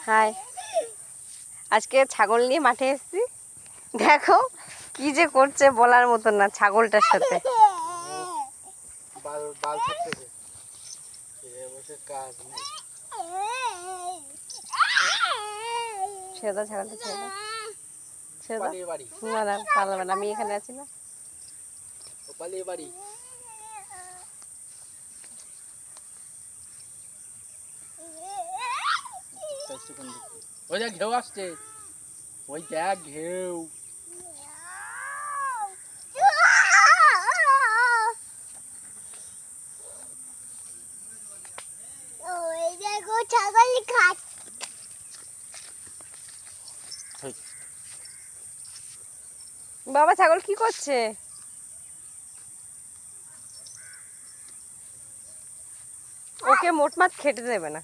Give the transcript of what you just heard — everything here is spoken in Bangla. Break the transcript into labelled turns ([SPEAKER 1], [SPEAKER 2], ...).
[SPEAKER 1] হাই, আজকে ছাগল নিয়ে মাঠে এসেছি। দেখো কি যে করছে বলার মতন না ছাগলটার সাথে। ছেড়ে দাও ছাগলটা, ছেড়ে দাও, ছেড়ে দাও। না না পালাবে না, আমি এখানে আছি না।
[SPEAKER 2] ওই দেখ ঘেউ আসছে, ওই দেখ ঘেউ।
[SPEAKER 1] বাবা ছাগল কি করছে? ওকে মোটমাট খেতে দেবে না।